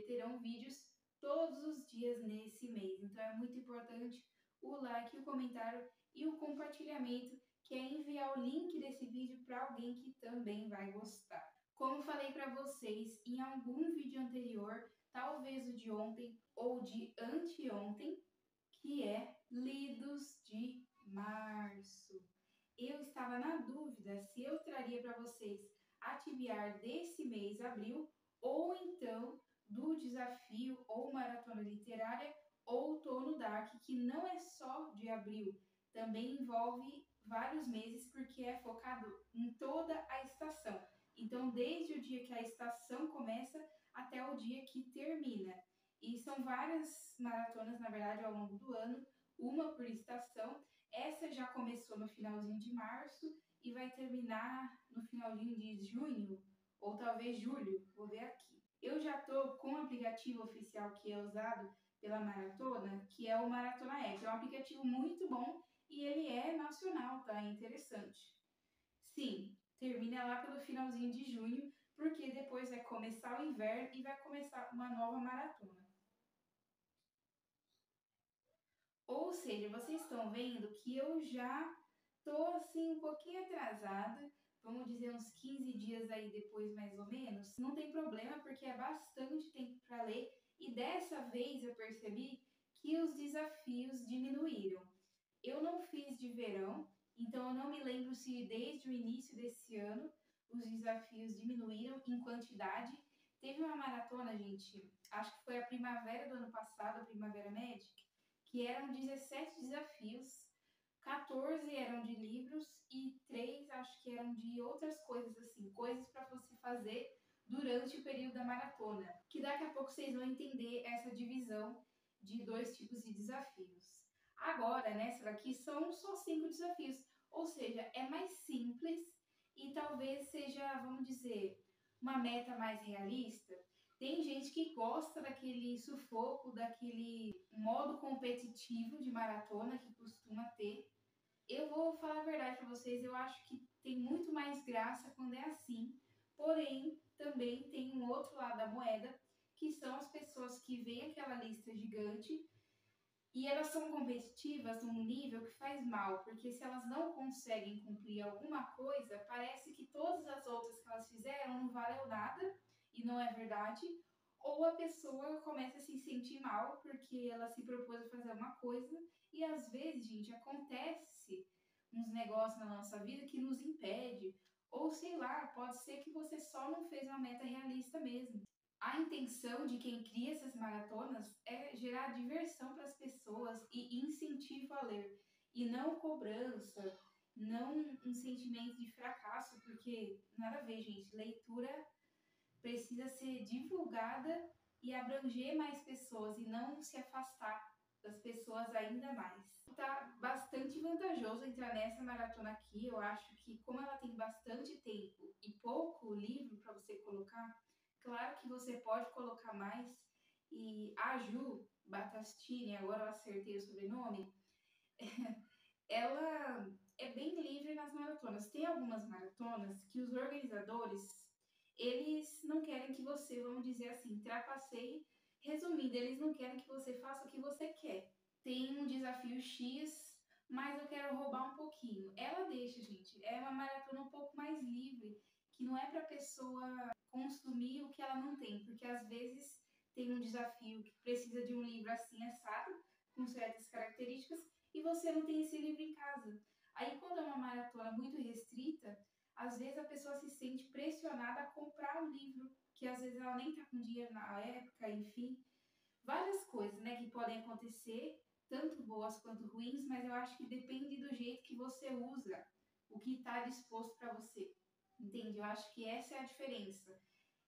terão vídeos todos os dias nesse mês. Então é muito importante o like, o comentário e o compartilhamento, que é enviar o link desse vídeo para alguém que também vai gostar. Como falei para vocês em algum vídeo anterior, talvez o de ontem ou de anteontem, que é lidos de março. Eu estava na dúvida se eu traria para vocês a TBR desse mês, abril, ou então do desafio ou maratona literária Outono Dark, que não é só de abril, também envolve vários meses, porque é focado em toda a estação. Então, desde o dia que a estação começa até o dia que termina. E são várias maratonas, na verdade, ao longo do ano, uma por estação. Essa já começou no finalzinho de março e vai terminar no finalzinho de junho, ou talvez julho, vou ver aqui. Eu já estou com o aplicativo oficial que é usado pela maratona, que é o Maratona App. É um aplicativo muito bom e ele é nacional, tá? É interessante. Sim, termina lá pelo finalzinho de junho, porque depois vai começar o inverno e vai começar uma nova maratona. Ou seja, vocês estão vendo que eu já tô assim um pouquinho atrasada, vamos dizer uns 15 dias aí depois mais ou menos. Não tem problema porque é bastante tempo para ler e dessa vez eu percebi que os desafios diminuíram. Eu não fiz de verão, então eu não me lembro se desde o início desse ano os desafios diminuíram em quantidade. Teve uma maratona, gente, acho que foi a primavera do ano passado, a Primavera Médica, que eram 17 desafios, 14 eram de livros e 3 acho que eram de outras coisas assim, coisas para você fazer durante o período da maratona, que daqui a pouco vocês vão entender essa divisão de dois tipos de desafios. Agora, nessa daqui são só 5 desafios, ou seja, é mais simples e talvez seja, vamos dizer, uma meta mais realista. Tem gente que gosta daquele sufoco, daquele modo competitivo de maratona que costuma ter. Eu vou falar a verdade para vocês, eu acho que tem muito mais graça quando é assim. Porém, também tem um outro lado da moeda, que são as pessoas que veem aquela lista gigante e elas são competitivas num nível que faz mal, porque se elas não conseguem cumprir alguma coisa, parece que todas as outras que elas fizeram não valeu nada, e não é verdade. Ou a pessoa começa a se sentir mal porque ela se propôs a fazer uma coisa, e às vezes, gente, acontece uns negócios na nossa vida que nos impede, ou sei lá, pode ser que você só não fez uma meta realista mesmo. A intenção de quem cria essas maratonas é gerar diversão para as pessoas e incentivo a ler, e não cobrança, não um sentimento de fracasso, porque nada a ver, gente. Leitura precisa ser divulgada e abranger mais pessoas e não se afastar das pessoas ainda mais. Tá bastante vantajoso entrar nessa maratona aqui. Eu acho que como ela tem bastante tempo e pouco livro para você colocar, claro que você pode colocar mais. E a Ju Batastini, agora eu acertei o sobrenome, ela é bem livre nas maratonas. Tem algumas maratonas que os organizadores, eles não querem que você, vamos dizer assim, trapaceie. Resumindo, eles não querem que você faça o que você quer. Tem um desafio X, mas eu quero roubar um pouquinho. Ela deixa, gente. É uma maratona um pouco mais livre, que não é para pessoa consumir o que ela não tem, porque às vezes tem um desafio que precisa de um livro assim assado, com certas características, e você não tem esse livro em casa. Aí quando é uma maratona muito restrita, às vezes a pessoa se sente pressionada a comprar um livro, que às vezes ela nem está com dinheiro na época, enfim. Várias coisas, né, que podem acontecer, tanto boas quanto ruins, mas eu acho que depende do jeito que você usa, o que está disposto para você. Entende? Eu acho que essa é a diferença.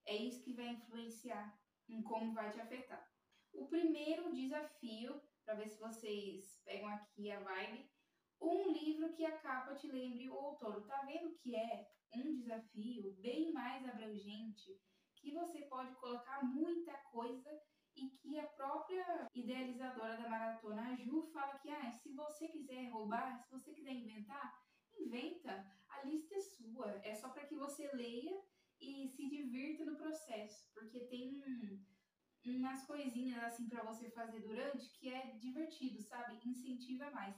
É isso que vai influenciar em como vai te afetar. O primeiro desafio, para ver se vocês pegam aqui a vibe, um livro que a capa te lembre o autor. Tá vendo que é um desafio bem mais abrangente, que você pode colocar muita coisa e que a própria idealizadora da maratona, a Ju, fala que se você quiser roubar, se você quiser inventar, inventa. A lista é sua. É só para que você leia e se divirta no processo, porque tem umas coisinhas assim para você fazer durante que é divertido, sabe? Incentiva mais.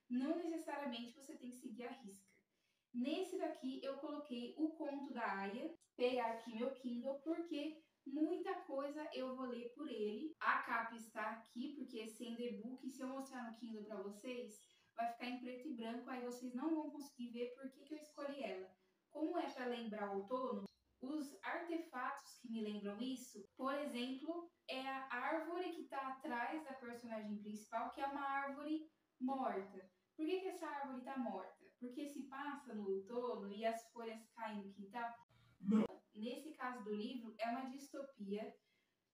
Não necessariamente você tem que seguir a risca. Nesse daqui eu coloquei o conto da Aya, pegar aqui meu Kindle, porque muita coisa eu vou ler por ele. A capa está aqui, porque sendo e-book, se eu mostrar no Kindle para vocês, vai ficar em preto e branco, aí vocês não vão conseguir ver por que eu escolhi ela. Como é para lembrar o outono, os artefatos que me lembram isso, por exemplo, é a árvore que está atrás da personagem principal, que é uma árvore morta. Por que essa árvore está morta? Porque se passa no outono e as folhas caem no quintal. Nesse caso do livro, é uma distopia.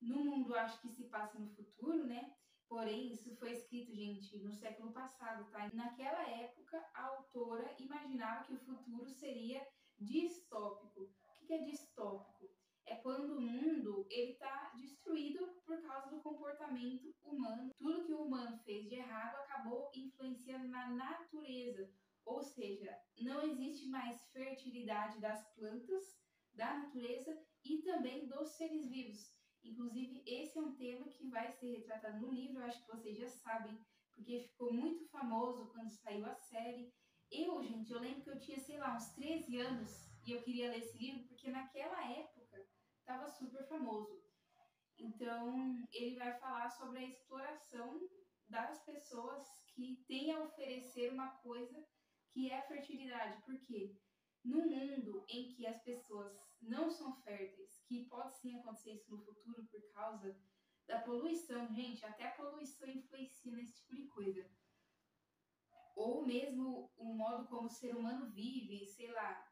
No mundo, acho que se passa no futuro, né? Porém, isso foi escrito, gente, no século passado, tá? Naquela época, a autora imaginava que o futuro seria distópico. O que é distópico? É quando o mundo ele está destruído por causa do comportamento humano. Tudo que o humano fez de errado acabou influenciando na natureza. Ou seja, não existe mais fertilidade das plantas, da natureza e também dos seres vivos. Inclusive, esse é um tema que vai ser retratado no livro, eu acho que vocês já sabem, porque ficou muito famoso quando saiu a série. Gente, eu lembro que eu tinha, sei lá, uns 13 anos e eu queria ler esse livro porque naquela época estava super famoso. Então, ele vai falar sobre a exploração das pessoas que têm a oferecer uma coisa que é a fertilidade. Por quê? No mundo em que as pessoas não são férteis, que pode sim acontecer isso no futuro por causa da poluição, gente, até a poluição influencia nesse tipo de coisa. Ou mesmo o modo como o ser humano vive, sei lá,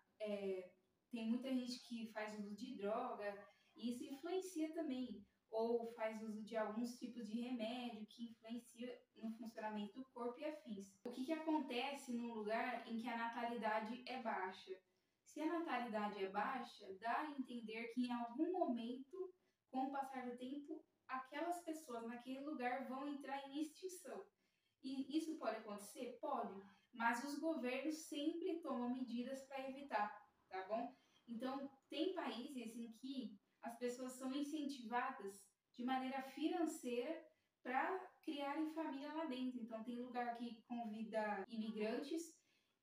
tem muita gente que faz uso de droga, e isso influencia também. Ou faz uso de alguns tipos de remédio que influencia no funcionamento do corpo e afins. O que acontece num lugar em que a natalidade é baixa? Se a natalidade é baixa, dá a entender que em algum momento, com o passar do tempo, aquelas pessoas naquele lugar vão entrar em extinção. E isso pode acontecer? Pode, mas os governos sempre tomam medidas para evitar, tá bom? Então, tem países em que as pessoas são incentivadas de maneira financeira para criarem família lá dentro. Então, tem lugar que convida imigrantes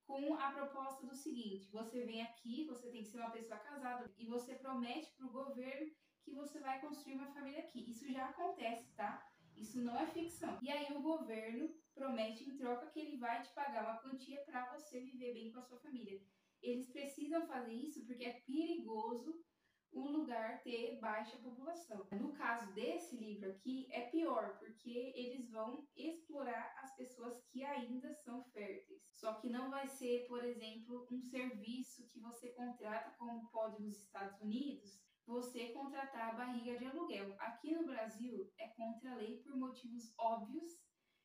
com a proposta do seguinte: você vem aqui, você tem que ser uma pessoa casada e você promete para o governo que você vai construir uma família aqui. Isso já acontece, tá? Isso não é ficção. E aí o governo promete em troca que ele vai te pagar uma quantia para você viver bem com a sua família. Eles precisam fazer isso porque é perigoso um lugar ter baixa população. No caso desse livro aqui, é pior, porque eles vão explorar as pessoas que ainda são férteis. Só que não vai ser, por exemplo, um serviço que você contrata, como pode nos Estados Unidos, você contratar a barriga de aluguel. Aqui no Brasil, é contra a lei por motivos óbvios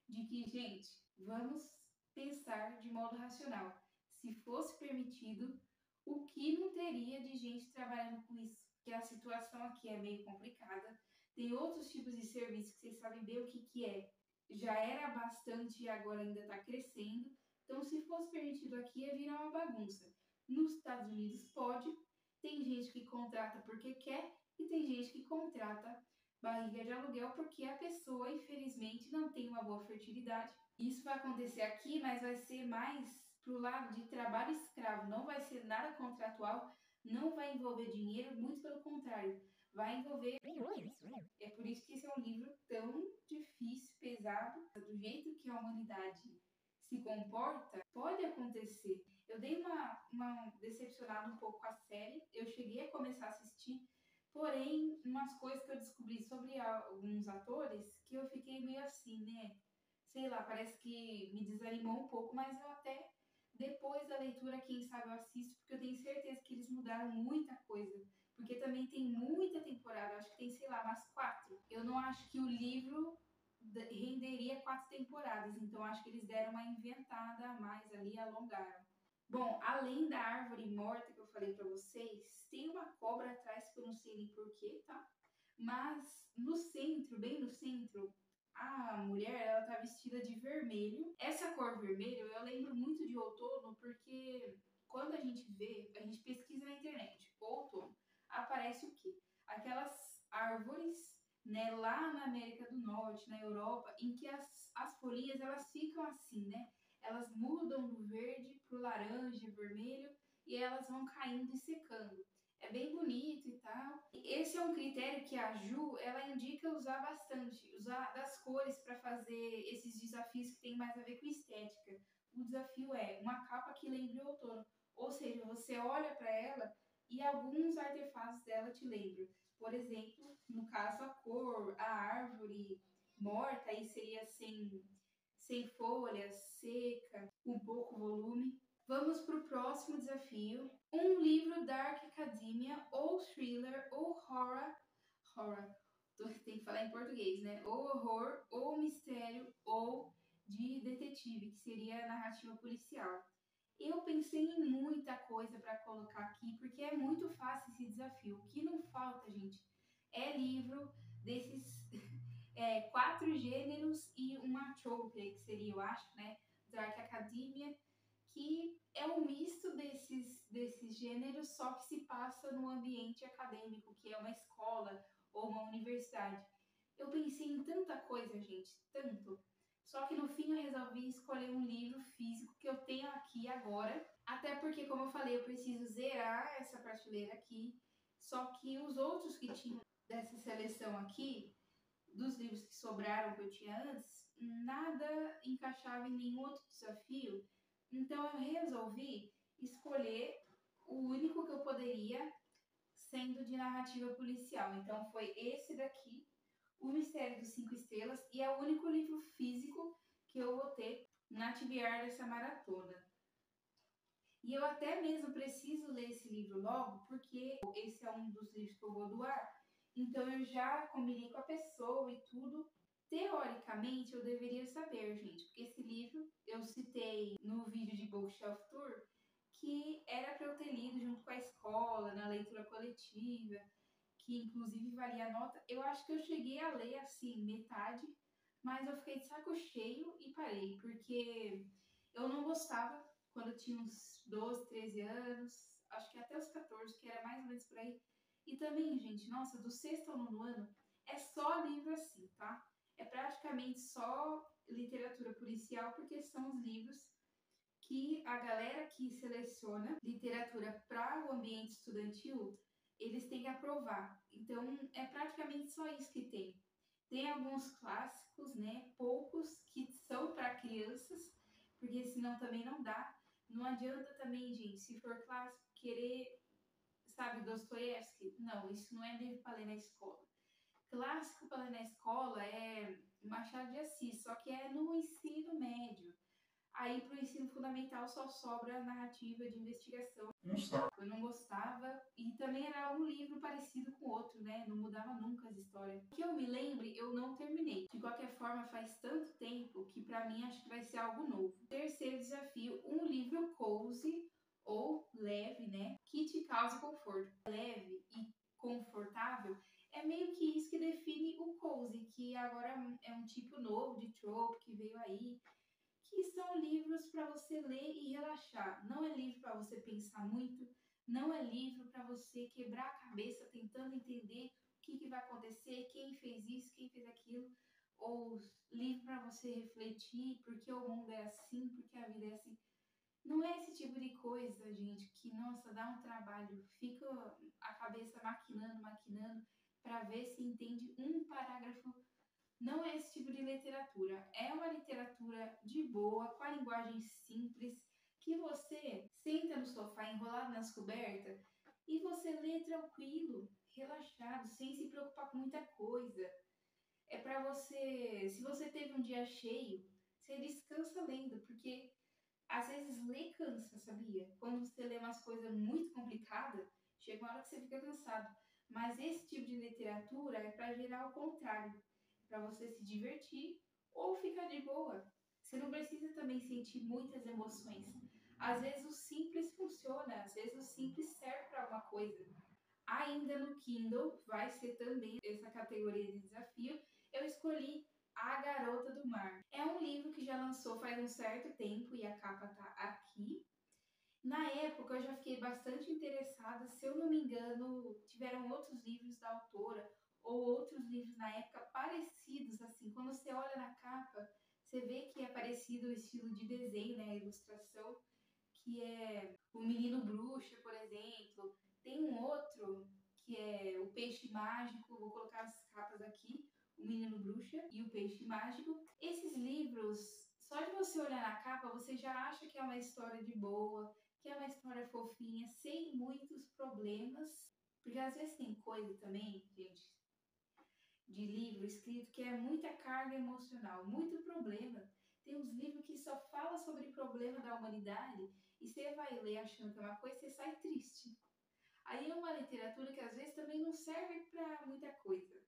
de que, gente, vamos pensar de modo racional. Se fosse permitido, o que não teria de gente trabalhando com isso? Porque a situação aqui é meio complicada. Tem outros tipos de serviço que vocês sabem bem o que é. Já era bastante e agora ainda está crescendo. Então, se fosse permitido aqui, ia virar uma bagunça. Nos Estados Unidos pode. Tem gente que contrata porque quer e tem gente que contrata barriga de aluguel porque a pessoa, infelizmente, não tem uma boa fertilidade. Isso vai acontecer aqui, mas vai ser mais pro lado de trabalho escravo, não vai ser nada contratual, não vai envolver dinheiro, muito pelo contrário, vai envolver. É por isso que esse é um livro tão difícil, pesado, do jeito que a humanidade se comporta, pode acontecer. Eu dei uma decepcionada um pouco com a série, eu cheguei a começar a assistir, porém, umas coisas que eu descobri sobre alguns atores que eu fiquei meio assim, né? Sei lá, parece que me desanimou um pouco, mas eu até, depois da leitura, quem sabe eu assisto, porque eu tenho certeza que eles mudaram muita coisa. Porque também tem muita temporada, acho que tem, sei lá, umas 4. Eu não acho que o livro renderia 4 temporadas, então acho que eles deram uma inventada a mais ali, alongaram. Bom, além da árvore morta que eu falei para vocês, tem uma cobra atrás que eu não sei nem porquê, tá? Mas no centro, bem no centro, a mulher, ela tá vestida de vermelho. Essa cor vermelho eu lembro muito de outono porque quando a gente vê, a gente pesquisa na internet, outono, aparece o quê? Aquelas árvores, né, lá na América do Norte, na Europa, em que as folhinhas elas ficam assim, né? Elas mudam do verde para o laranja, vermelho, e elas vão caindo e secando. É bem bonito e tal. Esse é um critério que a Ju, ela indica usar bastante, usar das cores para fazer esses desafios que tem mais a ver com estética. O desafio é uma capa que lembre o outono, ou seja, você olha para ela e alguns artefatos dela te lembram. Por exemplo, no caso a cor, a árvore morta, aí seria sem folhas, seca, com pouco volume. Vamos para o próximo desafio. Um livro Dark Academia, ou thriller, ou horror, tem que falar em português, né? Ou horror, ou mistério, ou de detetive, que seria narrativa policial. Eu pensei em muita coisa para colocar aqui, porque é muito fácil esse desafio. O que não falta, gente, é livro desses 4 gêneros e uma trope, que seria, eu acho, né? Dark Academia, que é um misto desses gêneros, só que se passa no ambiente acadêmico, que é uma escola ou uma universidade. Eu pensei em tanta coisa, gente, tanto. Só que no fim eu resolvi escolher um livro físico que eu tenho aqui agora. Até porque, como eu falei, eu preciso zerar essa prateleira aqui. Só que os outros que tinham dessa seleção aqui, dos livros que sobraram que eu tinha antes, nada encaixava em nenhum outro desafio. Então eu resolvi escolher o único que eu poderia, sendo de narrativa policial. Então foi esse daqui, O Mistério dos Cinco Estrelas, e é o único livro físico que eu vou ter na TBR dessa maratona. E eu até mesmo preciso ler esse livro logo, porque esse é um dos livros que eu vou doar. Então eu já combinei com a pessoa e tudo. Teoricamente eu deveria saber, gente, porque esse livro eu citei no vídeo de Bookshelf Tour, que era para eu ter lido junto com a escola, na leitura coletiva, que inclusive valia a nota. Eu acho que eu cheguei a ler assim, metade, mas eu fiquei de saco cheio e parei, porque eu não gostava quando eu tinha uns 12, 13 anos, acho que até os 14, que era mais ou menos por aí. E também, gente, nossa, do sexto ao nono ano é só livro assim, tá? É praticamente só literatura policial, porque são os livros que a galera que seleciona literatura para o ambiente estudantil, eles têm que aprovar. Então, é praticamente só isso que tem. Tem alguns clássicos, né? Poucos que são para crianças, porque senão também não dá. Não adianta também, gente, se for clássico, querer, sabe, Dostoiévski. Não, isso não é livro para ler na escola. Clássico para ler na escola é Machado de Assis, só que é no ensino médio. Aí para o ensino fundamental só sobra a narrativa de investigação. Eu não gostava, e também era um livro parecido com o outro, né? Não mudava nunca as histórias. Que eu me lembre, eu não terminei. De qualquer forma, faz tanto tempo que para mim acho que vai ser algo novo. Terceiro desafio, um livro cozy ou leve, né? Que te cause conforto. Leve e confortável é meio que isso que define o cozy, que agora é um tipo novo de trope que veio aí, que são livros para você ler e relaxar. Não é livro para você pensar muito, não é livro para você quebrar a cabeça tentando entender o que vai acontecer, quem fez isso, quem fez aquilo, ou livro para você refletir porque o mundo é assim, porque a vida é assim. Não é esse tipo de coisa, gente, que, nossa, dá um trabalho, fica a cabeça maquinando, para ver se entende um parágrafo. Não é esse tipo de literatura. É uma literatura de boa, com a linguagem simples, que você senta no sofá enrolado nas cobertas e você lê tranquilo, relaxado, sem se preocupar com muita coisa. É para você, se você teve um dia cheio, você descansa lendo, porque às vezes ler cansa, sabia? Quando você lê umas coisas muito complicadas, chega uma hora que você fica cansado. Mas esse tipo de literatura é para gerar o contrário, para você se divertir ou ficar de boa. Você não precisa também sentir muitas emoções. Às vezes o simples funciona, às vezes o simples serve para alguma coisa. Ainda no Kindle, vai ser também essa categoria de desafio, eu escolhi A Garota do Mar. É um livro que já lançou faz um certo tempo e a capa tá aqui. Na época eu já fiquei bastante interessada, se eu não me engano, tiveram outros livros da autora ou outros livros na época parecidos, assim, quando você olha na capa, você vê que é parecido o estilo de desenho, né, a ilustração, que é o Menino Bruxa, por exemplo. Tem um outro que é o Peixe Mágico, vou colocar as capas aqui, o Menino Bruxa e o Peixe Mágico. Esses livros, só de você olhar na capa, você já acha que é uma história de boa, que é uma história fofinha, sem muitos problemas. Porque às vezes tem coisa também, gente, de livro escrito que é muita carga emocional, muito problema. Tem uns livros que só fala sobre problema da humanidade e você vai ler achando que é uma coisa e você sai triste. Aí é uma literatura que às vezes também não serve para muita coisa.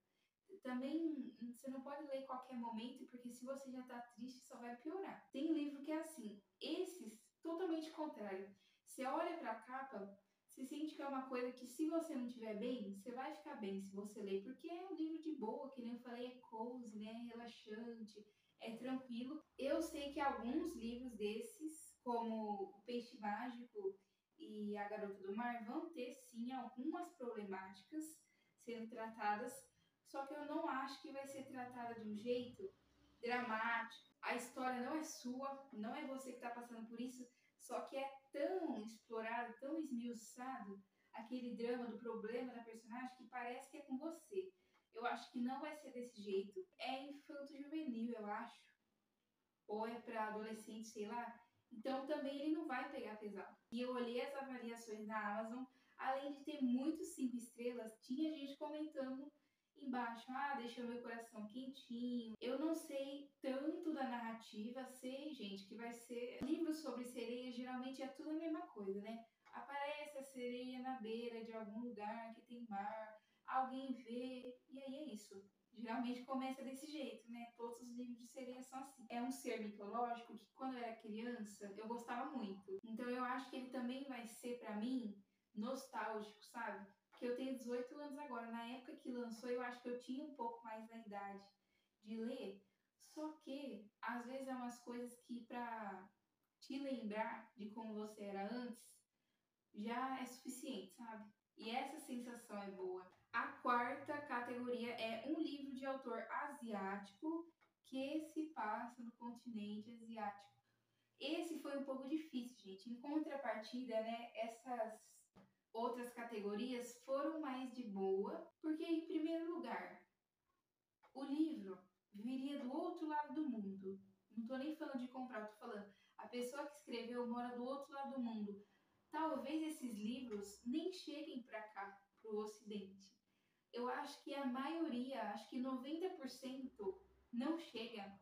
Também você não pode ler em qualquer momento, porque se você já está triste, só vai piorar. Tem livro que é assim, esses totalmente contrário. Você olha para a capa, você sente que é uma coisa que se você não estiver bem, você vai ficar bem se você ler, porque é um livro de boa, que nem eu falei, é cozy, né? É relaxante, é tranquilo. Eu sei que alguns livros desses, como O Peixe Mágico e A Garota do Mar, vão ter sim algumas problemáticas sendo tratadas, só que eu não acho que vai ser tratada de um jeito dramático. A história não é sua, não é você que está passando por isso, só que é tão explorado, tão esmiuçado, aquele drama do problema da personagem, que parece que é com você. Eu acho que não vai ser desse jeito. É infanto-juvenil, eu acho. Ou é para adolescente, sei lá. Então também ele não vai pegar pesado. E eu olhei as avaliações na Amazon, além de ter muitos 5 estrelas, tinha gente comentando embaixo, deixou meu coração quentinho. Eu não sei tanto da narrativa, sei, gente, que vai ser... Livros sobre sereia geralmente é tudo a mesma coisa, né? Aparece a sereia na beira de algum lugar que tem mar, alguém vê, e aí é isso. Geralmente começa desse jeito, né? Todos os livros de sereia são assim. É um ser mitológico que quando eu era criança eu gostava muito. Então eu acho que ele também vai ser para mim nostálgico, sabe? Porque eu tenho 18 anos agora. Na época que lançou, eu acho que eu tinha um pouco mais da idade de ler. Só que às vezes é umas coisas que para te lembrar de como você era antes já é suficiente, sabe? E essa sensação é boa. A quarta categoria é um livro de autor asiático que se passa no continente asiático. Esse foi um pouco difícil, gente. Em contrapartida, né, essas outras categorias foram mais de boa, porque, em primeiro lugar, o livro viria do outro lado do mundo. Não estou nem falando de comprar, estou falando. A pessoa que escreveu mora do outro lado do mundo. Talvez esses livros nem cheguem para cá, para o Ocidente. Eu acho que a maioria, acho que 90% não chega.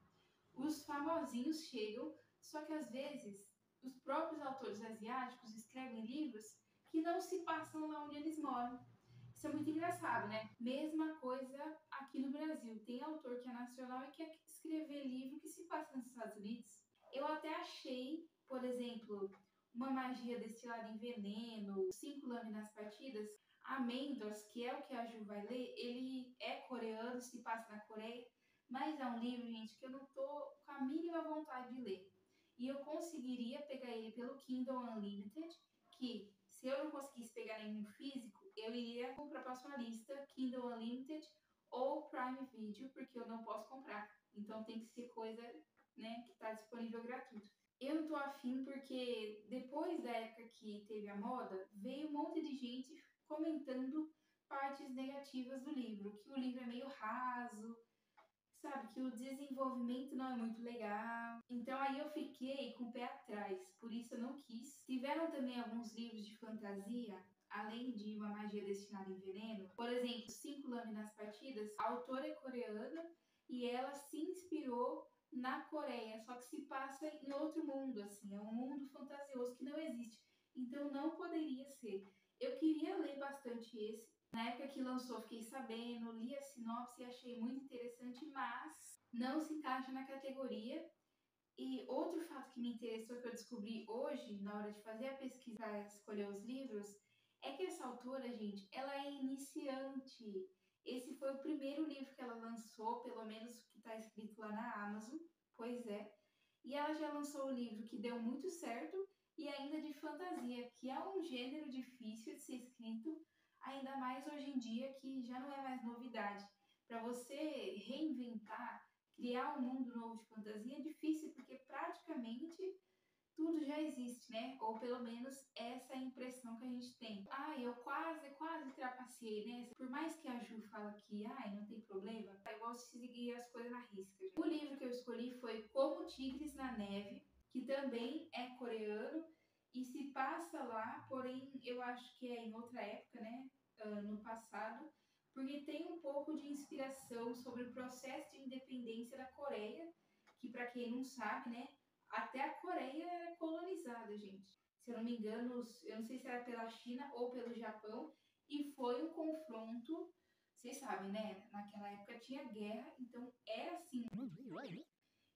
Os famosinhos chegam, só que às vezes os próprios autores asiáticos escrevem livros que não se passam lá onde eles moram. Isso é muito engraçado, né? Mesma coisa aqui no Brasil. Tem autor que é nacional e quer escrever livro que se passa nos Estados Unidos. Eu até achei, por exemplo, Uma Magia Destilada em Veneno, 5 Lâminas Partidas. Amêndoas, que é o que a Ju vai ler, ele é coreano, se passa na Coreia, mas é um livro, gente, que eu não tô com a mínima vontade de ler. E eu conseguiria pegar ele pelo Kindle Unlimited, que se eu não conseguisse pegar nenhum físico, eu iria para a próxima lista, Kindle Unlimited ou Prime Video, porque eu não posso comprar. Então tem que ser coisa, né, que está disponível gratuito. Eu não tô afim porque depois da época que teve a moda, veio um monte de gente comentando partes negativas do livro, que o livro é meio raso, sabe, que o desenvolvimento não é muito legal. Então aí eu fiquei com o pé atrás, por isso eu não quis. Tiveram também alguns livros de fantasia, além de Uma Magia Destinada em Veneno. Por exemplo, 5 Lâminas Partidas, a autora é coreana e ela se inspirou na Coreia, só que se passa em outro mundo, assim, é um mundo fantasioso que não existe. Então não poderia ser. Eu queria ler bastante esse. Na época que lançou, fiquei sabendo, li a sinopse e achei muito interessante, mas não se encaixa na categoria. E outro fato que me interessou, que eu descobri hoje, na hora de fazer a pesquisa para escolher os livros, é que essa autora, gente, ela é iniciante. Esse foi o primeiro livro que ela lançou, pelo menos que está escrito lá na Amazon, pois é. E ela já lançou um livro que deu muito certo e ainda de fantasia, que é um gênero difícil de ser escrito, ainda mais mais hoje em dia que já não é mais novidade. Para você reinventar, criar um mundo novo de fantasia é difícil, porque praticamente tudo já existe, né? Ou pelo menos essa é a impressão que a gente tem. Eu quase trapacei, né? Por mais que a Ju fala que, não tem problema, eu gosto de seguir as coisas na risca. O livro que eu escolhi foi Como Tigres na Neve, que também é coreano e se passa lá, porém eu acho que é em outra época, né? No passado, porque tem um pouco de inspiração sobre o processo de independência da Coreia, que para quem não sabe, né? Até a Coreia era colonizada, gente. Se eu não me engano, eu não sei se era pela China ou pelo Japão, e foi um confronto, vocês sabem, né? Naquela época tinha guerra, então era assim.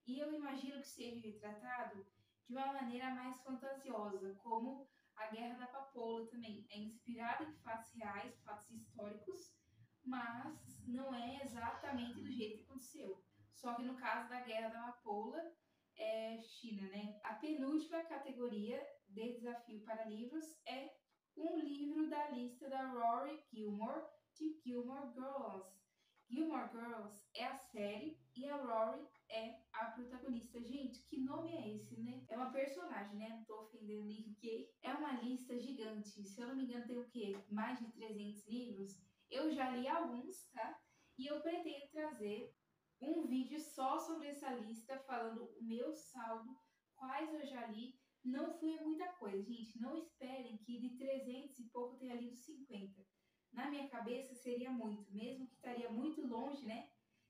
E eu imagino que seja retratado de uma maneira mais fantasiosa, como a Guerra da Papoula também. É inspirada em fatos reais, fatos históricos, mas não é exatamente do jeito que aconteceu. Só que no caso da Guerra da Papoula, é China, né? A penúltima categoria de desafio para livros é um livro da lista da Rory Gilmore, de Gilmore Girls. Gilmore Girls é a série e a Rory é a protagonista. Gente, que nome é esse, né? É uma personagem, né? Não tô ofendendo ninguém. É uma lista gigante. Se eu não me engano, tem o quê? Mais de 300 livros. Eu já li alguns, tá? E eu pretendo trazer um vídeo só sobre essa lista, falando o meu saldo, quais eu já li. Não foi muita coisa, gente. Não esperem que de 300 e pouco tenha lido 50. Na minha cabeça seria muito, mesmo que estaria muito longe, né?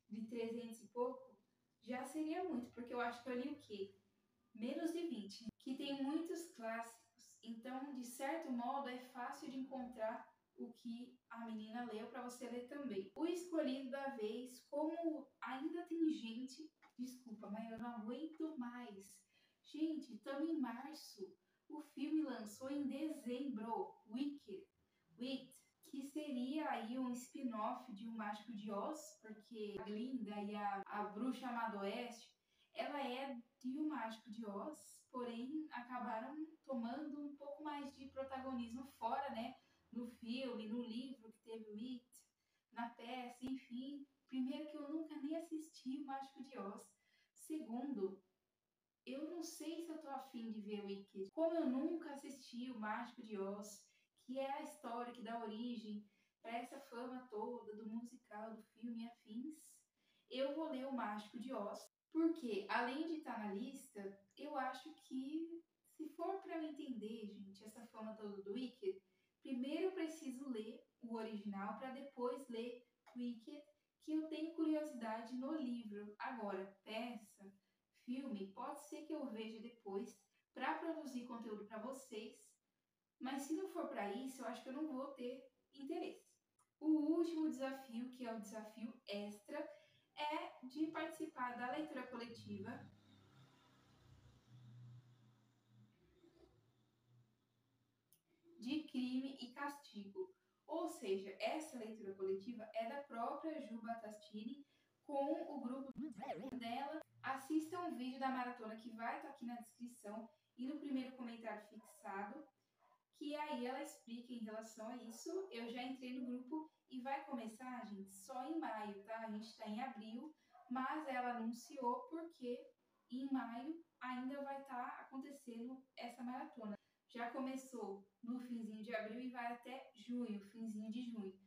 De 300 e pouco, já seria muito, porque eu acho que eu li o quê? Menos de 20, que tem muitos clássicos. Então, de certo modo, é fácil de encontrar o que a menina leu para você ler também. O escolhido da vez, como ainda tem gente, desculpa, mas eu não aguento mais. Gente, estamos em março. O filme lançou em dezembro, Wicked, que seria aí um spin-off de O Mágico de Oz, porque a Glinda e a Bruxa Má do Oeste, ela é de O Mágico de Oz, porém acabaram tomando um pouco mais de protagonismo fora, né? No filme, no livro que teve o It, na peça, enfim. Primeiro que eu nunca nem assisti O Mágico de Oz. Segundo, eu não sei se eu tô afim de ver o Wicked. Como eu nunca assisti o Mágico de Oz, que é a história que dá origem para essa fama toda do musical, do filme e afins, eu vou ler o Mágico de Oz, porque além de estar na lista, eu acho que se for para eu entender, gente, essa fama toda do Wicked, primeiro eu preciso ler o original para depois ler Wicked, que eu tenho curiosidade no livro. Agora, peça, filme, pode ser que eu veja depois para produzir conteúdo para vocês, mas se não for para isso, eu acho que eu não vou ter interesse. O último desafio, que é o desafio extra, é de participar da leitura coletiva de Crime e Castigo. Ou seja, essa leitura coletiva é da própria Ju Batastini com o grupo dela. Assista um vídeo da maratona que vai estar aqui na descrição e no primeiro comentário fixado, que aí ela explica em relação a isso. Eu já entrei no grupo e vai começar, gente, só em maio, tá? A gente está em abril, mas ela anunciou porque em maio ainda vai estar acontecendo essa maratona. Já começou no finzinho de abril e vai até junho, finzinho de junho.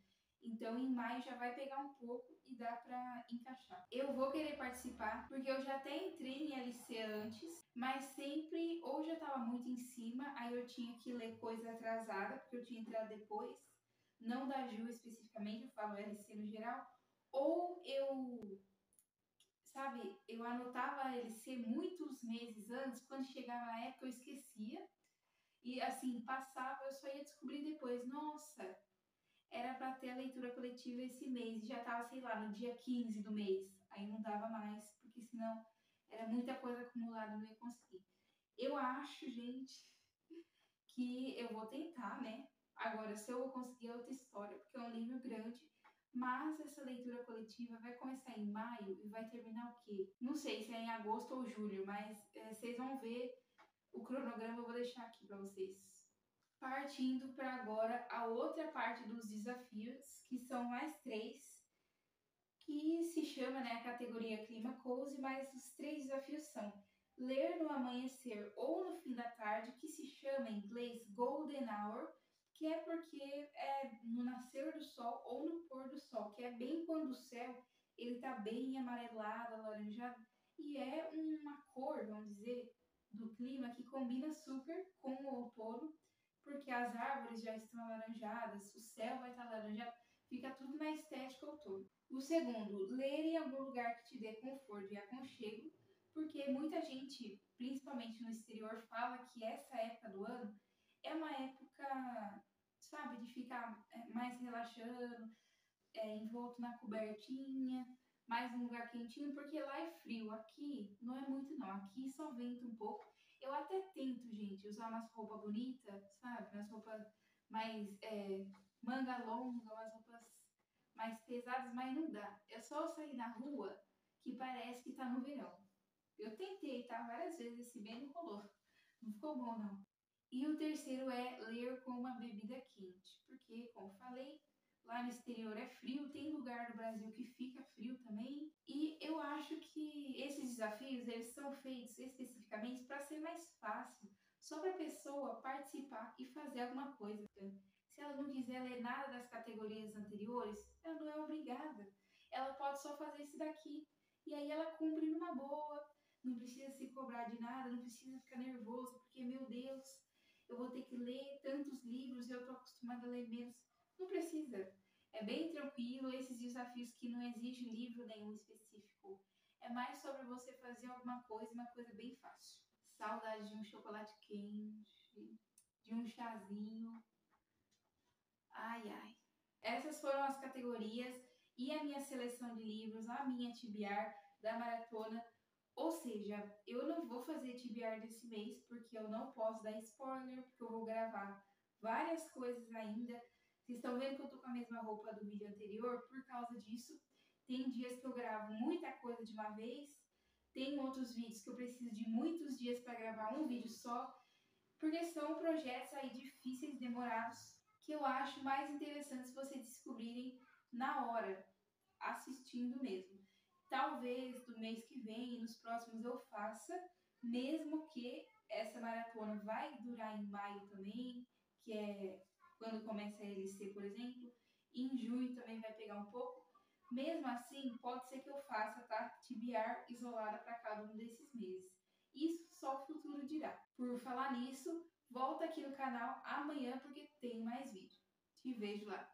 Então, em maio já vai pegar um pouco e dá para encaixar. Eu vou querer participar, porque eu já até entrei em LC antes, mas sempre ou já estava muito em cima, aí eu tinha que ler coisa atrasada, porque eu tinha entrado depois, não da Ju especificamente, eu falo LC no geral, ou eu anotava a LC muitos meses antes, quando chegava a época eu esquecia, e assim, passava, eu só ia descobrir depois, nossa, era para ter a leitura coletiva esse mês, e já estava, sei lá, no dia 15 do mês. Aí não dava mais, porque senão era muita coisa acumulada, não ia conseguir. Eu acho, gente, que eu vou tentar, né? Agora, se eu vou conseguir é outra história, porque é um livro grande, mas essa leitura coletiva vai começar em maio e vai terminar o quê? Não sei se é em agosto ou julho, mas vocês vão ver o cronograma, eu vou deixar aqui para vocês Partindo para agora a outra parte dos desafios, que são mais três, que se chama, né, a categoria Clima Cozy, mas os três desafios são ler no amanhecer ou no fim da tarde, que se chama em inglês Golden Hour, que é porque é no nascer do sol ou no pôr do sol, que é bem quando o céu ele tá bem amarelado, alaranjado, e é uma cor, vamos dizer, do clima que combina super com o outono, porque as árvores já estão alaranjadas, o céu vai estar alaranjado, fica tudo na estética outono. O segundo, ler em algum lugar que te dê conforto e aconchego, porque muita gente, principalmente no exterior, fala que essa época do ano é uma época, sabe, de ficar mais relaxando, envolto na cobertinha, mais num lugar quentinho, porque lá é frio. Aqui não é muito não, aqui só venta um pouco. Eu até tento, gente, usar umas roupas bonitas, sabe, umas roupas mais manga longa, umas roupas mais pesadas, mas não dá. É só sair na rua que parece que tá no verão. Eu tentei, tá? Várias vezes, esse bem não rolou. Não ficou bom, não. E o terceiro é ler com uma bebida quente. Porque, como falei, lá no exterior é frio, tem lugar do Brasil que fica frio também. E eu acho que esses desafios, eles são feitos especificamente para ser mais fácil, só para a pessoa participar e fazer alguma coisa. Se ela não quiser ler nada das categorias anteriores, ela não é obrigada. Ela pode só fazer esse daqui. E aí ela cumpre numa boa, não precisa se cobrar de nada, não precisa ficar nervoso, porque, meu Deus, eu vou ter que ler tantos livros e eu estou acostumada a ler menos. Não precisa. É bem tranquilo, esses desafios que não exigem livro nenhum específico. É mais sobre você fazer alguma coisa, uma coisa bem fácil. Saudade de um chocolate quente, de um chazinho. Ai, ai. Essas foram as categorias e a minha seleção de livros, a minha TBR da maratona. Ou seja, eu não vou fazer TBR desse mês porque eu não posso dar spoiler, porque eu vou gravar várias coisas ainda. Vocês estão vendo que eu tô com a mesma roupa do vídeo anterior por causa disso. Tem dias que eu gravo muita coisa de uma vez, tem outros vídeos que eu preciso de muitos dias para gravar um vídeo só, porque são projetos aí difíceis, demorados, que eu acho mais interessantes vocês descobrirem na hora, assistindo mesmo. Talvez do mês que vem e nos próximos eu faça, mesmo que essa maratona vai durar em maio também, que é quando começa a LC, por exemplo, e em junho também vai pegar um pouco. Mesmo assim, pode ser que eu faça, tá? TBR isolada para cada um desses meses. Isso só o futuro dirá. Por falar nisso, volta aqui no canal amanhã porque tem mais vídeo. Te vejo lá.